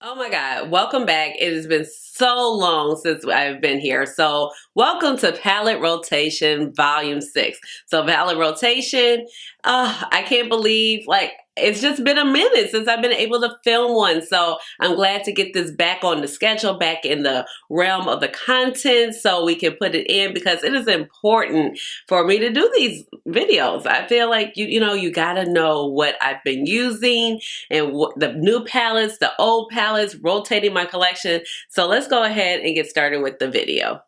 Oh my God, welcome back. It has been so long since I've been here. So welcome to Palette Rotation Volume 6. So Palette Rotation, I can't believe it's just been a minute since I've been able to film one. So I'm glad to get this back on the schedule, back in the realm of the content so we can put it in because it is important for me to do these videos. I feel like you gotta know what I've been using and what the new palettes, the old palettes, rotating my collection. So let's go ahead and get started with the video.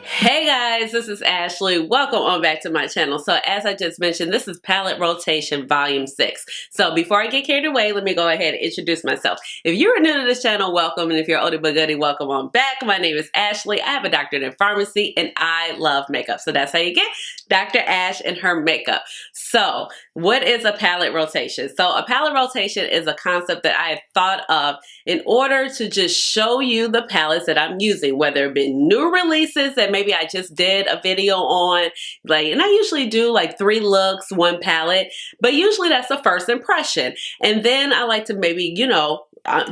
Hey guys, this is Ashley. Welcome on back to my channel. So as I just mentioned, this is Palette Rotation Volume 6. So before I get carried away, let me go ahead and introduce myself. If you're new to this channel, welcome. And if you're oldie but goodie, welcome on back. My name is Ashley. I have a doctorate in pharmacy and I love makeup. So that's how you get Dr. Ash and her makeup. So what is a palette rotation? So a palette rotation is a concept that I have thought of in order to just show you the palettes that I'm using, whether it be new releases that maybe I just did a video on, and I usually do 3 looks, 1 palette, but usually that's the first impression. And then I like to maybe,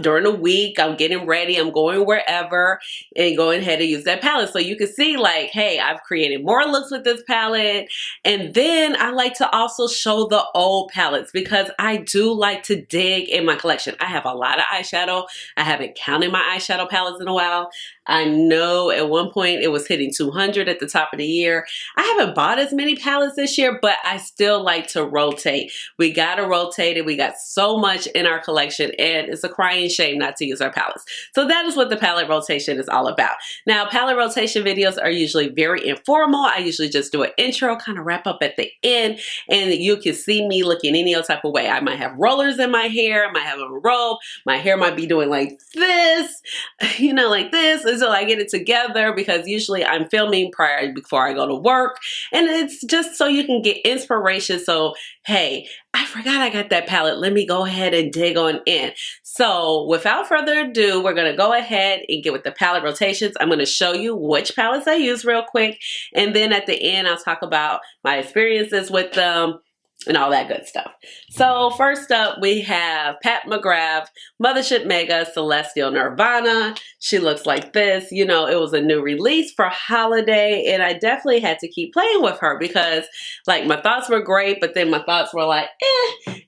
during the week, I'm getting ready, I'm going wherever and going ahead and use that palette. So you can see hey, I've created more looks with this palette. And then I like to also show the old palettes because I do like to dig in my collection. I have a lot of eyeshadow. I haven't counted my eyeshadow palettes in a while. I know at one point it was hitting 200 at the top of the year. I haven't bought as many palettes this year, but I still like to rotate. We gotta rotate it. We got so much in our collection and it's a crying shame not to use our palettes. So that is what the palette rotation is all about. Now, palette rotation videos are usually very informal. I usually just do an intro, kind of wrap up at the end, and you can see me looking any other type of way. I might have rollers in my hair, I might have a robe, my hair might be doing like this, like this, until I get it together because usually I'm filming before I go to work, and it's just so you can get inspiration. So, hey, I forgot I got that palette. Let me go ahead and dig on in. So without further ado, we're going to go ahead and get with the palette rotations. I'm going to show you which palettes I use real quick. And then at the end, I'll talk about my experiences with them and all that good stuff. So first up, we have Pat McGrath Mothership Mega Celestial Nirvana. She looks like this. It was a new release for holiday, and I definitely had to keep playing with her because my thoughts were great, but then my thoughts were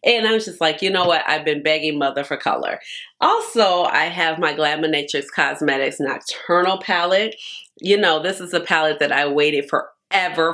and I was just you know what? I've been begging mother for color. Also, I have my Glaminatrix Cosmetics Nocturnal palette. This is a palette that I waited for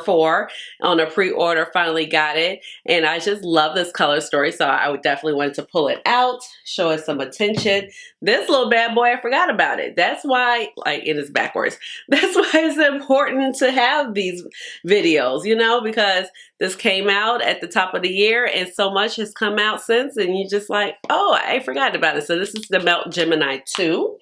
for on a pre-order, finally got it, and I just love this color story, so I would definitely want to pull it out, show it some attention. This little bad boy, I forgot about it. That's why it is backwards. That's why it's important to have these videos, because this came out at the top of the year and so much has come out since, and you just oh, I forgot about it. So this is the Melt Gemini 2.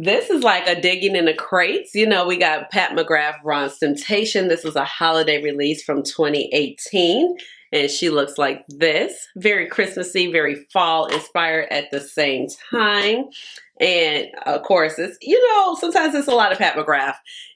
This is a digging in the crates. We got Pat McGrath Bronze Temptation. This was a holiday release from 2018. And she looks like this. Very Christmassy, very fall inspired at the same time. And of course, it's, sometimes it's a lot of Pat McGrath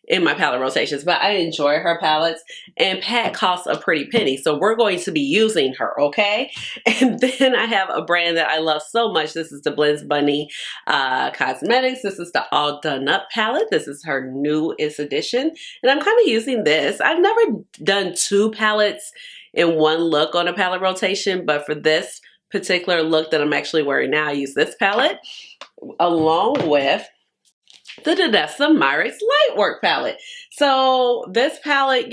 in my palette rotations, but I enjoy her palettes, and Pat costs a pretty penny. So we're going to be using her, okay? And then I have a brand that I love so much. This is the Blends Bunny Cosmetics. This is the All Done Up palette. This is her newest edition. And I'm kind of using this. I've never done 2 palettes in one look on a palette rotation, but for this particular look that I'm actually wearing now, I use this palette along with the Danessa Myricks Lightwork palette. So this palette,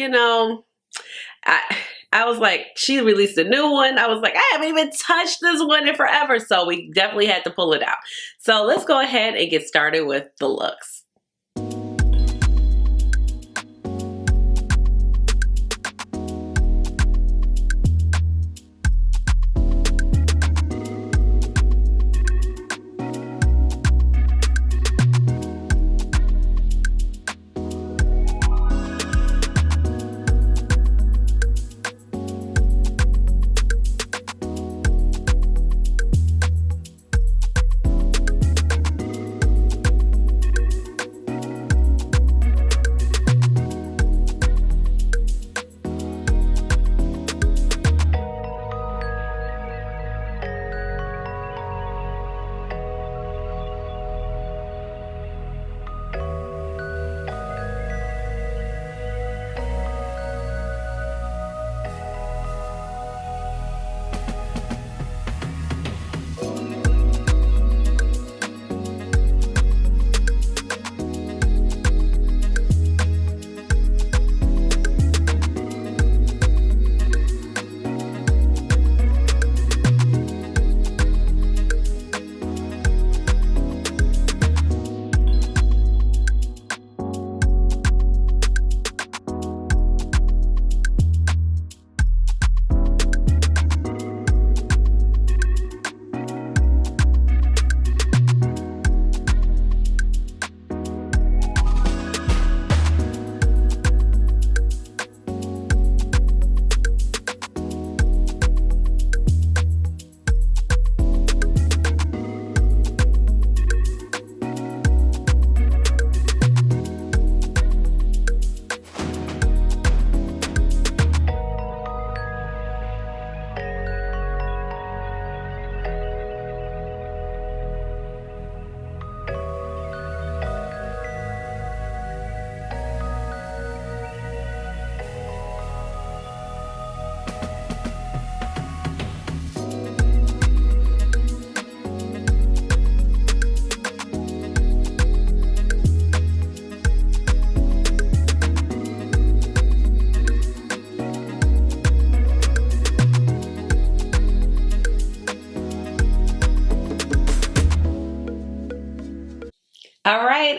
I was she released a new one. I was I haven't even touched this one in forever. So we definitely had to pull it out. So let's go ahead and get started with the looks.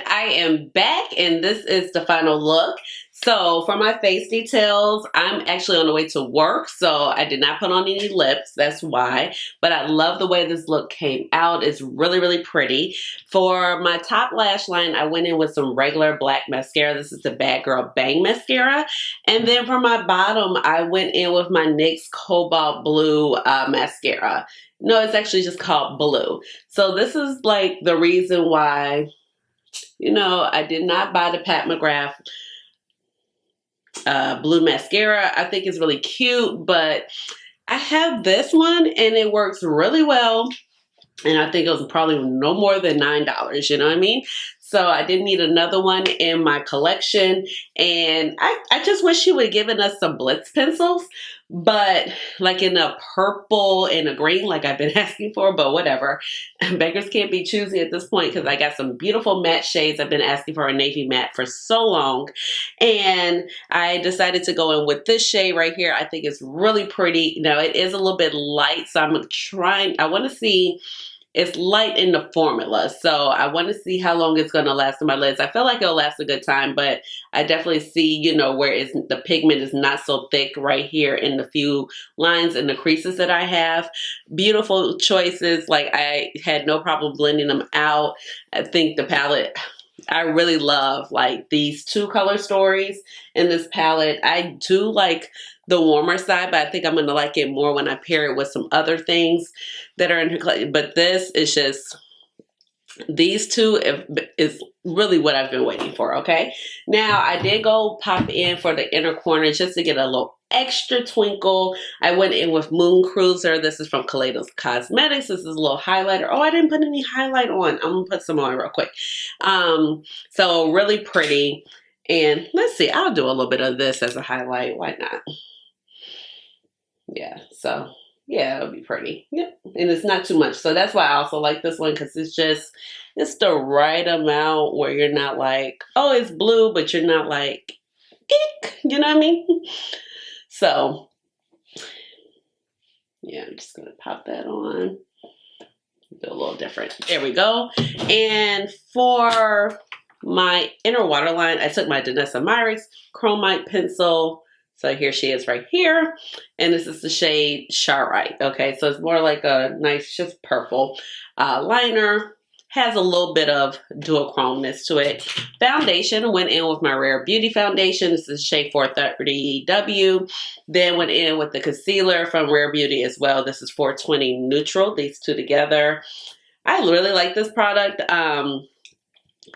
right, I am back and this is the final look. So for my face details, I'm actually on the way to work, so I did not put on any lips, that's why. But I love the way this look came out. It's really, really pretty. For my top lash line, I went in with some regular black mascara. This is the Bad Girl Bang Mascara. And then for my bottom, I went in with my NYX Cobalt Blue mascara. No, it's actually just called Blue. So this is like the reason why, you know, I did not buy the Pat McGrath blue mascara. I think it's really cute, but I have this one and it works really well. And I think it was probably no more than $9, you know what I mean? So I didn't need another one in my collection. And I just wish she would have given us some Blitz pencils, but like in a purple and a green like I've been asking for, but whatever. Beggars can't be choosy at this point because I got some beautiful matte shades. I've been asking for a navy matte for so long. And I decided to go in with this shade right here. I think it's really pretty. Now it is a little bit light, so I want to see. It's light in the formula, so I want to see how long it's going to last on my lids. I feel like it'll last a good time, but I definitely see, you know, where the pigment is not so thick right here in the few lines and the creases that I have. Beautiful choices. Like, I had no problem blending them out. I think the palette, I really love like these two color stories in this palette. I do like the warmer side, but I think I'm going to like it more when I pair it with some other things that are in her collection. But this is just, these two is really what I've been waiting for, okay? Now, I did go pop in for the inner corner just to get a little extra twinkle. I went in with Moon Cruiser. This is from Deb Cosmetics. This is a little highlighter. Oh, I didn't put any highlight on. I'm going to put some on real quick. So really pretty. And let's see, I'll do a little bit of this as a highlight. Why not? Yeah, so yeah, it'll be pretty. Yep, and it's not too much. So that's why I also like this one, because it's the right amount where you're not like, oh, it's blue, but you're not like, eek, you know what I mean? So yeah, I'm just gonna pop that on. Do a little different. There we go. And for my inner waterline, I took my Danessa Myricks Chromite pencil. So here she is right here. And this is the shade Charite. Okay, so it's more like a nice, just purple liner. Has a little bit of duochromeness to it. Foundation, went in with my Rare Beauty foundation. This is shade 430W. Then went in with the concealer from Rare Beauty as well. This is 420 Neutral, these two together. I really like this product.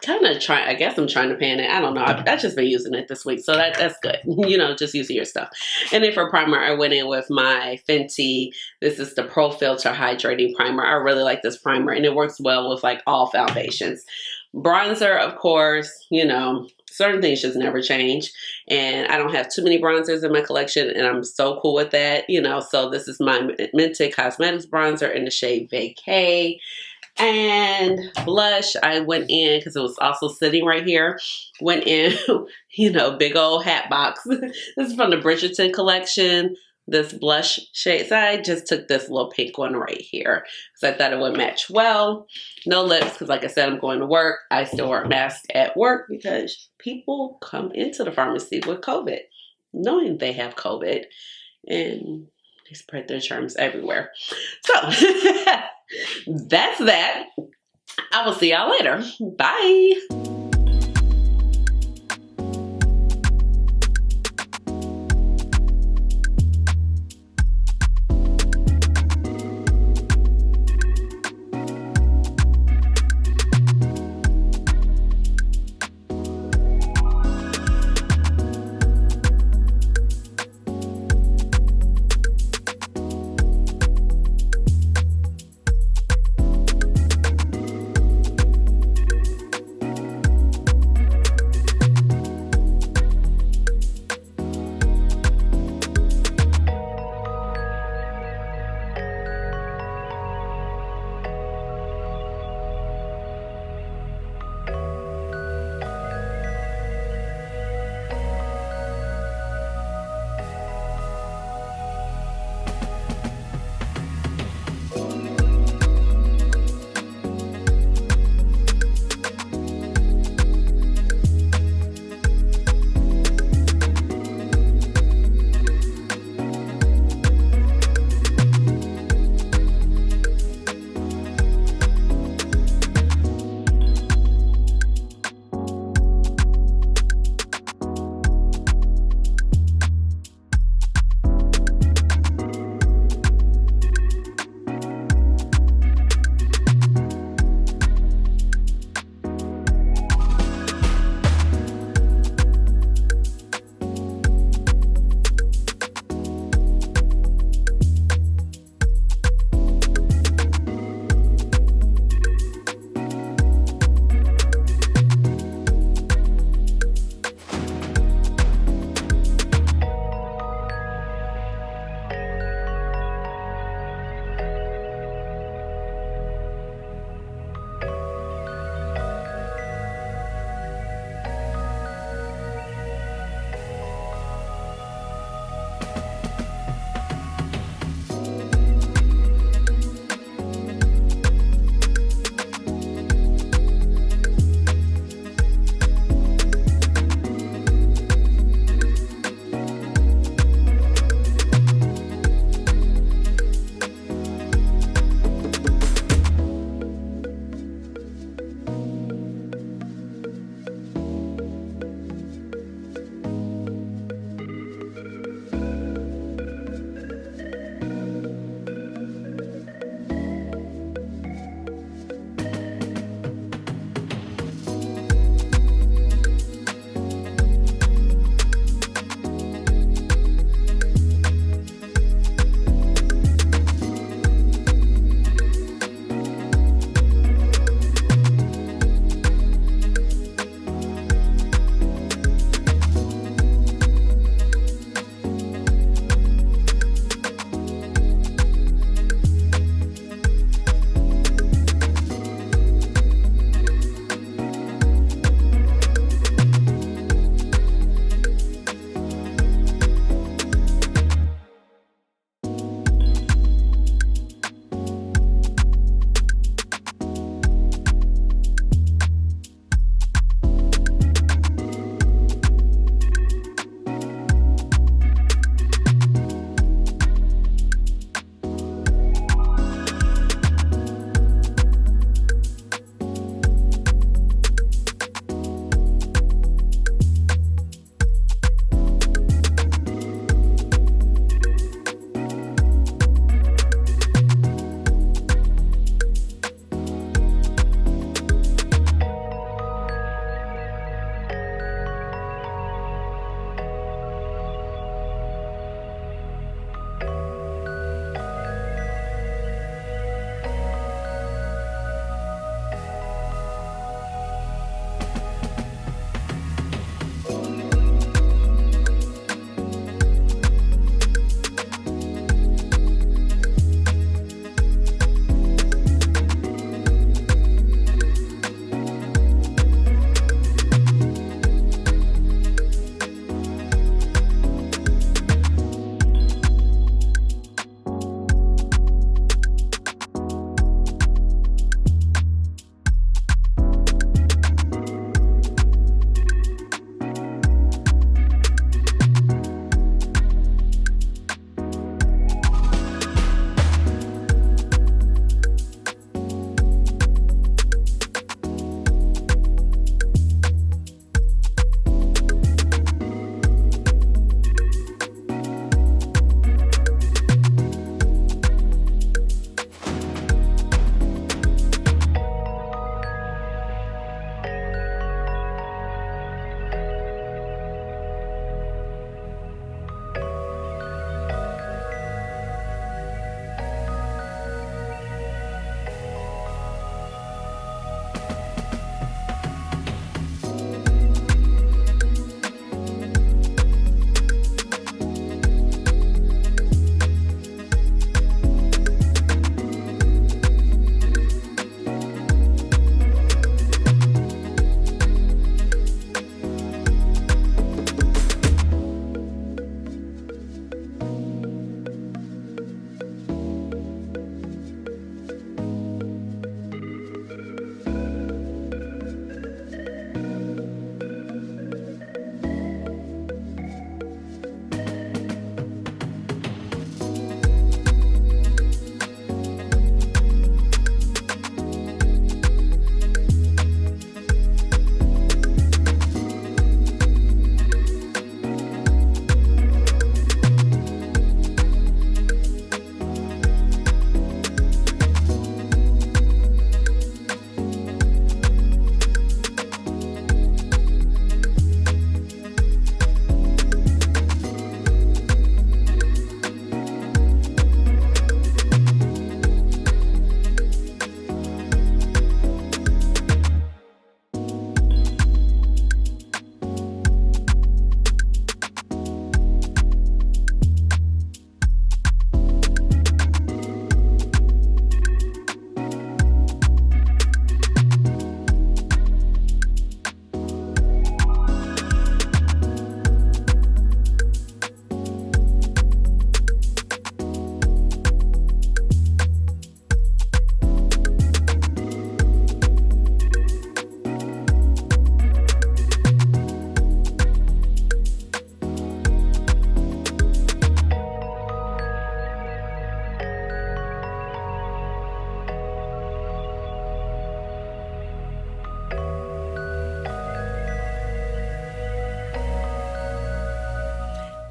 I guess I'm trying to pan it. I don't know. I've just been using it this week, so that's good. You know, just using your stuff. And then for primer, I went in with my Fenty. This is the Pro Filter Hydrating Primer. I really like this primer, and it works well with like all foundations. Bronzer, of course, you know, certain things just never change. And I don't have too many bronzers in my collection, and I'm so cool with that, you know. So this is my Mented Cosmetics bronzer in the shade Vacay. And blush, I went in because it was also sitting right here. Went in, you know, big old hat box. This is from the Bridgerton collection. This blush shade. So I just took this little pink one right here because I thought it would match well. No lips because, like I said, I'm going to work. I still wear a mask at work because people come into the pharmacy with COVID, knowing they have COVID, and they spread their germs everywhere. So that's that. I will see y'all later. Bye.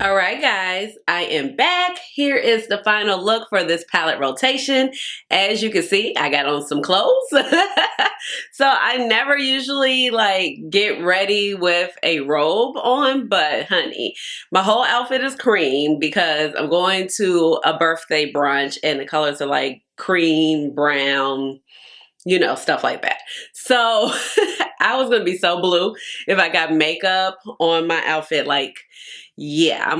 All right, guys, I am back. Here is the final look for this palette rotation. As you can see, I got on some clothes. So I never usually like get ready with a robe on, but honey, my whole outfit is cream because I'm going to a birthday brunch and the colors are like cream, brown, you know, stuff like that. So I was gonna be so blue if I got makeup on my outfit. Like, yeah,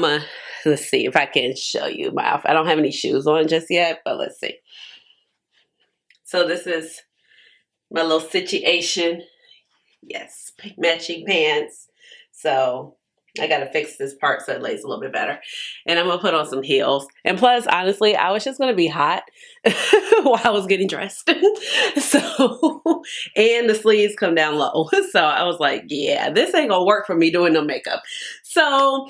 let's see if I can show you my outfit. I don't have any shoes on just yet, but let's see. So this is my little situation. Yes, matching pants. So I gotta fix this part so it lays a little bit better. And I'm gonna put on some heels. And plus, honestly, I was just gonna be hot while I was getting dressed. So, and the sleeves come down low. So I was like, yeah, this ain't gonna work for me doing no makeup. So,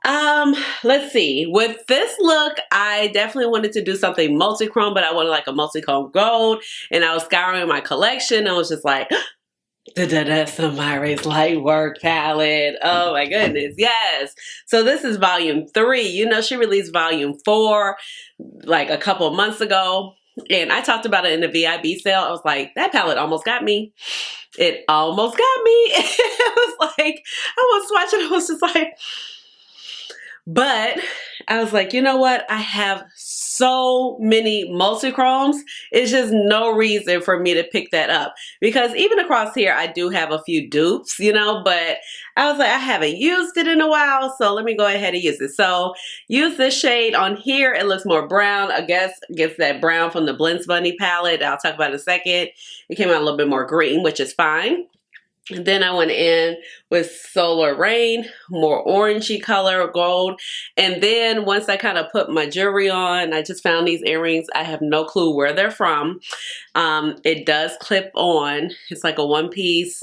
let's see. With this look, I definitely wanted to do something multi-chrome, but I wanted like a multi-chrome gold. And I was scouring my collection. I was just like, the Danessa Myricks Lightwork palette. Oh my goodness, yes. So this is volume 3. You know, she released volume 4 like a couple of months ago. And I talked about it in the VIB sale. I was like, that palette almost got me. It almost got me. It was like, I was watching, I was just like, but I was like, you know what? I have so many multi-chromes. It's just no reason for me to pick that up. Because even across here, I do have a few dupes, you know, but I was like, I haven't used it in a while, so let me go ahead and use it. So use this shade on here. It looks more brown. I guess gets that brown from the Blends Bunny palette. I'll talk about it in a second. It came out a little bit more green, which is fine. And then I went in with Solar Rain, more orangey color, gold. And then once I kind of put my jewelry on, I just found these earrings. I have no clue where they're from. It does clip on. It's like a one piece.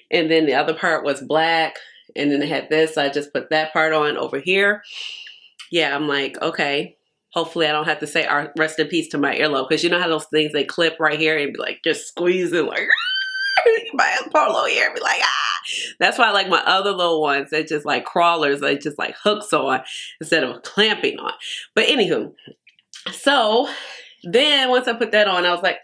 And then the other part was black. And then it had this. So I just put that part on over here. Yeah, I'm like, okay. Hopefully I don't have to say rest in peace to my earlobe. Because you know how those things, they clip right here and be like, just squeezing like... my polo ear be like, ah. That's why I like my other little ones. They're just like crawlers. They just like hooks on instead of clamping on. But anywho, so then once I put that on, I was like,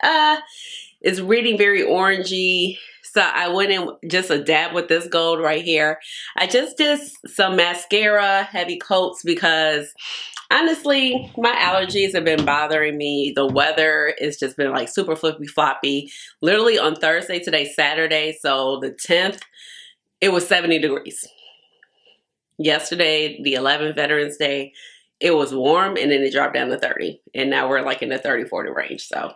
it's reading very orangey. So I went in just a dab with this gold right here. I just did some mascara, heavy coats, because honestly, my allergies have been bothering me. The weather has just been like super flippy floppy. Literally on Thursday, today's Saturday, so the 10th, it was 70 degrees. Yesterday, the 11th, Veterans Day, it was warm and then it dropped down to 30. And now we're like in the 30-40 range. So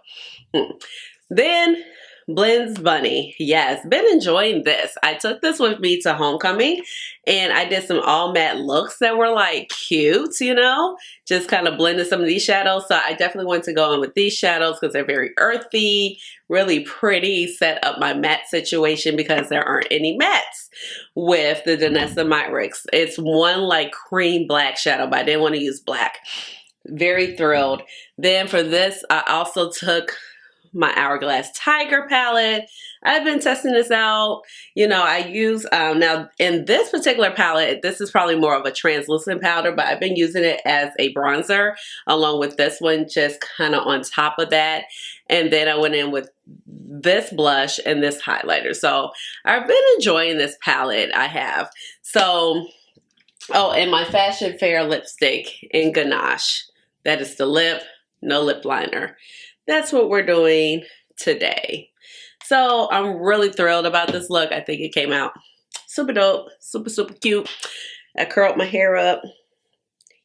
then Blends Bunny. Yes, been enjoying this. I took this with me to homecoming and I did some all matte looks that were like cute, you know, just kind of blended some of these shadows. So I definitely want to go in with these shadows because they're very earthy, really pretty. Set up my matte situation because there aren't any mattes with the Danessa Myricks. It's one like cream black shadow, but I didn't want to use black. Very thrilled. Then for this, I also took my Hourglass Tiger palette. I've been testing this out. You know, I use, now in this particular palette, this is probably more of a translucent powder, but I've been using it as a bronzer along with this one, just kind of on top of that. And then I went in with this blush and this highlighter. So I've been enjoying this palette, I have. So, oh, and my Fashion Fair lipstick in Ganache. That is the lip, no lip liner. That's what we're doing today. So I'm really thrilled about this look. I think it came out super dope, super, super cute. I curled my hair up.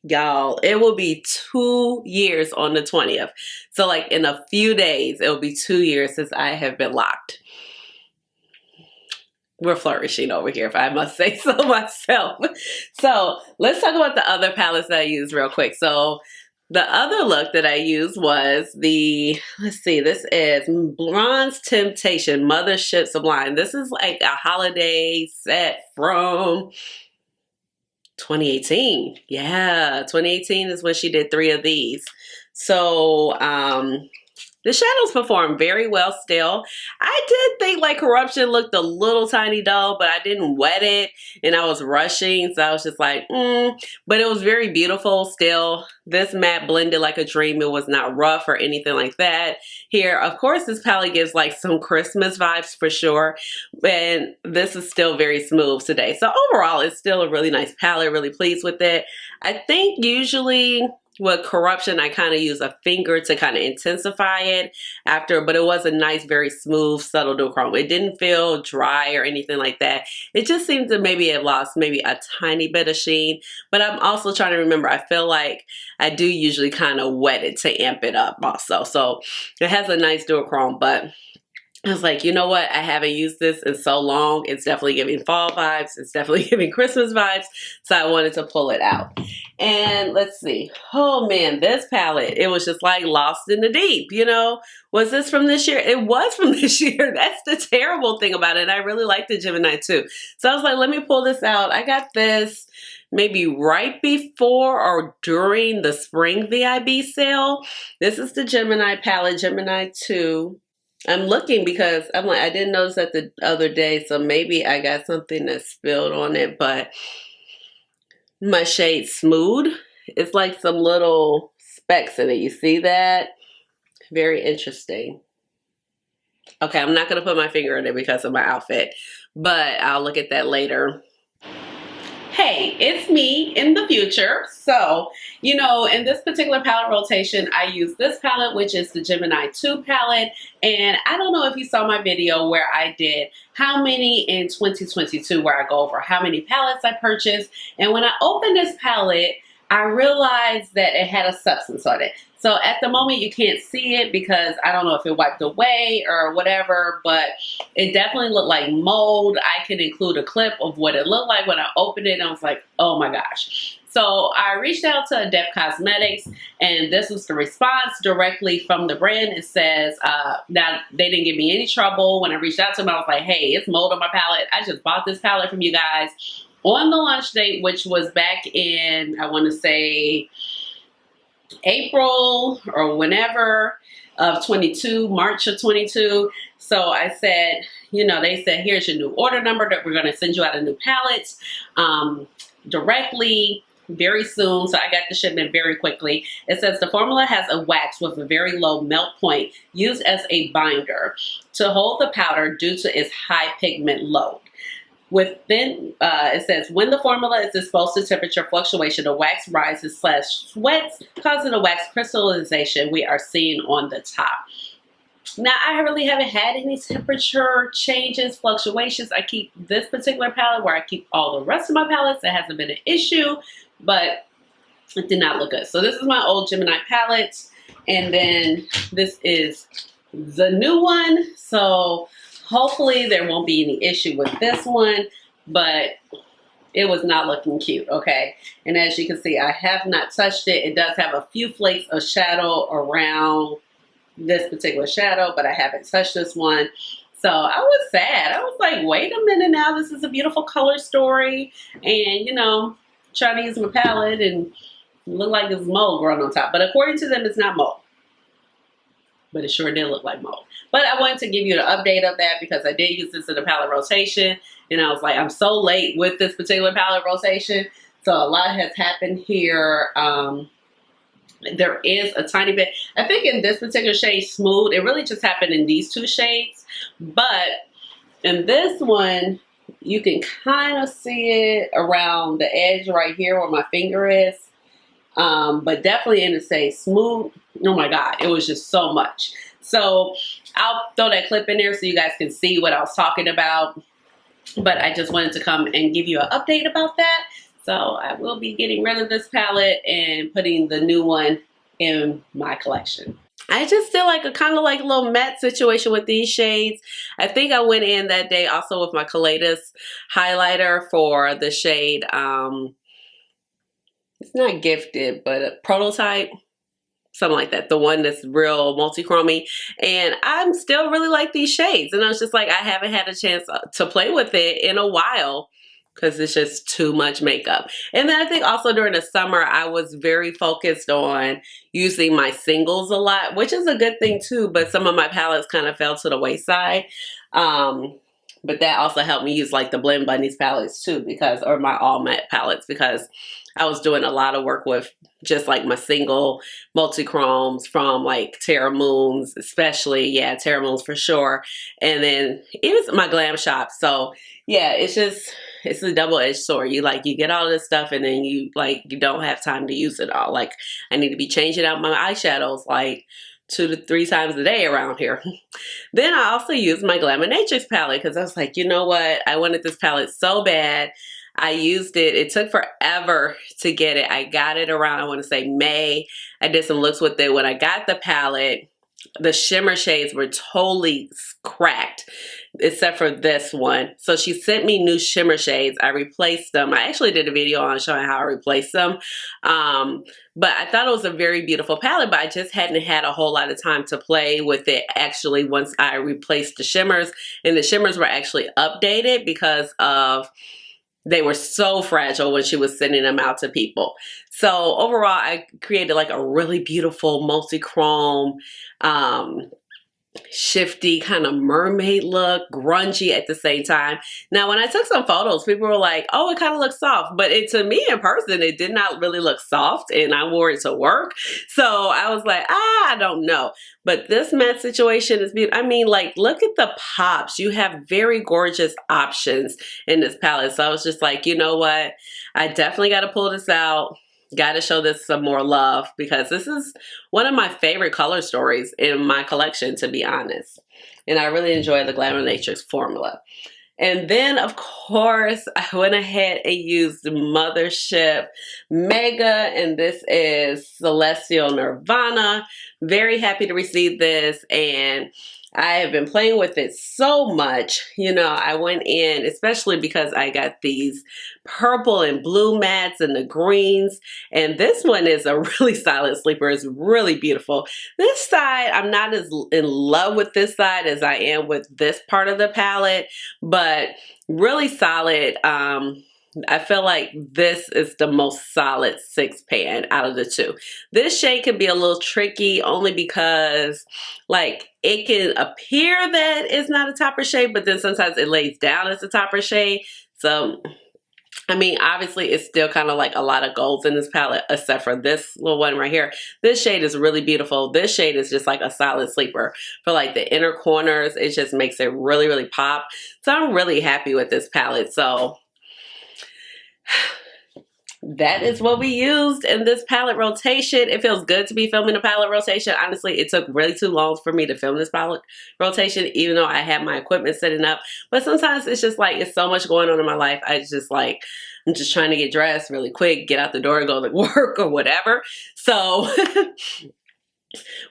Y'all, it will be 2 years on the 20th. So like in a few days, it will be 2 years since I have been locked. We're flourishing over here, if I must say so myself. So let's talk about the other palettes that I used real quick. So the other look that I used was the, let's see, this is Bronze Temptation Mothership Sublime. This is like a holiday set from 2018. Yeah, 2018 is when she did 3 of these. So The shadows performed very well still. I did think like Corruption looked a little tiny dull, but I didn't wet it and I was rushing. So I was just like, but it was very beautiful still. This matte blended like a dream. It was not rough or anything like that. Here, of course, this palette gives like some Christmas vibes for sure. And this is still very smooth today. So overall, it's still a really nice palette. Really pleased with it. I think usually with Corruption, I kind of use a finger to kind of intensify it after, but it was a nice, very smooth, subtle duochrome. It didn't feel dry or anything like that. It just seemed to maybe have lost maybe a tiny bit of sheen, but I'm also trying to remember, I feel like I do usually kind of wet it to amp it up also. So it has a nice duochrome, but I was like, you know what? I haven't used this in so long. It's definitely giving fall vibes. It's definitely giving Christmas vibes. So I wanted to pull it out. And let's see. Oh man, this palette, it was just like lost in the deep, you know? Was this from this year? It was from this year. That's the terrible thing about it. I really like the Gemini too. So I was like, let me pull this out. I got this maybe right before or during the spring VIB sale. This is the Gemini palette, Gemini 2. I'm looking because I'm like, I didn't notice that the other day, so maybe I got something that spilled on it, but my shade Smooth, it's like some little specks in it. You see that? Very interesting. Okay, I'm not going to put my finger in it because of my outfit, but I'll look at that later. Hey, it's me in the future. So, you know, in this particular palette rotation, I use this palette, which is the Gemini 2 palette. And I don't know if you saw my video where I did how many in 2022, where I go over how many palettes I purchased. And when I opened this palette, I realized that it had a substance on it. So at the moment you can't see it because I don't know if it wiped away or whatever, but it definitely looked like mold. I can include a clip of what it looked like when I opened it and I was like, oh my gosh. So I reached out to Deb Cosmetics and this was the response directly from the brand. It says, now they didn't give me any trouble. When I reached out to them, I was like, hey, it's mold on my palette. I just bought this palette from you guys on the launch date, which was back in, I want to say, April or whenever of 22, March of 22. So I said, you know, they said, here's your new order number that we're going to send you out a new palette directly very soon. So I got the shipment very quickly. It says the formula has a wax with a very low melt point used as a binder to hold the powder due to its high pigment load. Within, it says, when the formula is exposed to temperature fluctuation, the wax rises / sweats, causing the wax crystallization we are seeing on the top. Now, I really haven't had any temperature changes, fluctuations. I keep this particular palette where I keep all the rest of my palettes. That hasn't been an issue, but it did not look good. So this is my old Gemini palette, and then this is the new one. So hopefully there won't be any issue with this one, but it was not looking cute, okay? And as you can see, I have not touched it. It does have a few flakes of shadow around this particular shadow, but I haven't touched this one. So I was sad. I was like, wait a minute now, this is a beautiful color story. And, you know, trying to use my palette and look like it's mold growing on top. But according to them, it's not mold. But it sure did look like mold. But I wanted to give you an update of that because I did use this in the palette rotation. And I was like, I'm so late with this particular palette rotation. So a lot has happened here. There is a tiny bit. I think in this particular shade, Smooth, it really just happened in these two shades. But in this one, you can kind of see it around the edge right here where my finger is. But definitely in the shade Smooth. Oh my God, it was just so much. So I'll throw that clip in there so you guys can see what I was talking about. But I just wanted to come and give you an update about that. So I will be getting rid of this palette and putting the new one in my collection. I just feel like a kind of like a little matte situation with these shades. I think I went in that day also with my Kaleidos highlighter for the shade, it's not Gifted, but a Prototype. Something like that, the one that's real multi-chromy. And I'm still really like these shades. And I was just like, I haven't had a chance to play with it in a while. because it's just too much makeup. And then I think also during the summer, I was very focused on using my singles a lot, which is a good thing too, but some of my palettes kind of fell to the wayside. But that also helped me use like the Blend Bunnies palettes too, because, or my all matte palettes, because I was doing a lot of work with just like my single multi-chromes from like Terra Moons, especially. Yeah, Terra Moons for sure. And then even my glam shop. So yeah, it's just, it's a double-edged sword. You get all this stuff and then you don't have time to use it all. Like I need to be changing out my eyeshadows like 2 to 3 times a day around here. Then I also used my Glaminatrix palette because I was like, you know what? I wanted this palette so bad. I used it. It took forever to get it. I got it around, I want to say May. I did some looks with it. When I got the palette, the shimmer shades were totally cracked, except for this one. So she sent me new shimmer shades. I replaced them. I actually did a video on showing how I replaced them. But I thought it was a very beautiful palette, but I just hadn't had a whole lot of time to play with it actually once I replaced the shimmers. And the shimmers were actually updated because of they were so fragile when she was sending them out to people. So overall, I created like a really beautiful multi-chrome, shifty kind of mermaid look, grungy at the same time. Now, when I took some photos, people were like, oh, it kind of looks soft. But to me in person, it did not really look soft, and I wore it to work. So I was like, I don't know. But this matte situation is beautiful. I mean, like, look at the pops. You have very gorgeous options in this palette. So I was just like, you know what? I definitely got to pull this out. Got to show this some more love because this is one of my favorite color stories in my collection, to be honest. And I really enjoy the Glaminatrix formula. And then, of course, I went ahead and used Mothership Mega, and this is Celestial Nirvana. Very happy to receive this, and I have been playing with it so much. You know, I went in, especially because I got these purple and blue mattes and the greens, and this one is a really silent sleeper. It's really beautiful. This side, I'm not as in love with this side as I am with this part of the palette, but really solid. I feel like this is the most solid 6 pan out of the 2. This shade can be a little tricky only because like it can appear that it's not a topper shade, but then sometimes it lays down as a topper shade. So I mean, obviously it's still kind of like a lot of golds in this palette, except for this little one right here. This shade is really beautiful. This shade is just like a solid sleeper for like the inner corners. It just makes it really, really pop. So I'm really happy with this palette. So that is what we used in this palette rotation. It feels good to be filming a palette rotation. Honestly, it took really too long for me to film this palette rotation, even though I had my equipment setting up. But sometimes it's just like, it's so much going on in my life. I'm just trying to get dressed really quick, get out the door and go to work or whatever. So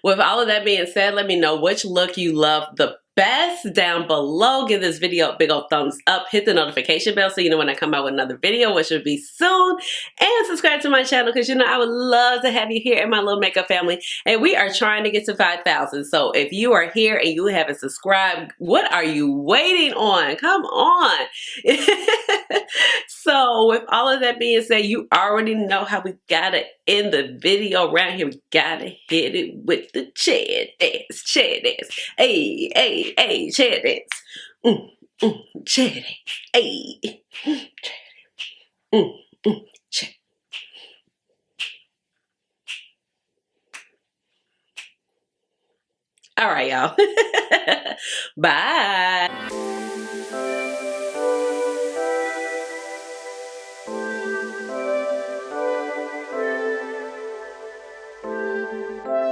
with all of that being said, let me know which look you love the best down below. Give this video a big old thumbs up. Hit the notification bell so you know when I come out with another video, which should be soon. And subscribe to my channel because you know I would love to have you here in my little makeup family. And we are trying to get to 5,000. So if you are here and you haven't subscribed, what are you waiting on? Come on. So with all of that being said, you already know how we gotta end the video around here. We gotta hit it with the chair dance, chair dance. Hey, hey, hey, chair dance. Chair dance. Hey, chair dance. Chair. All right, y'all. Bye.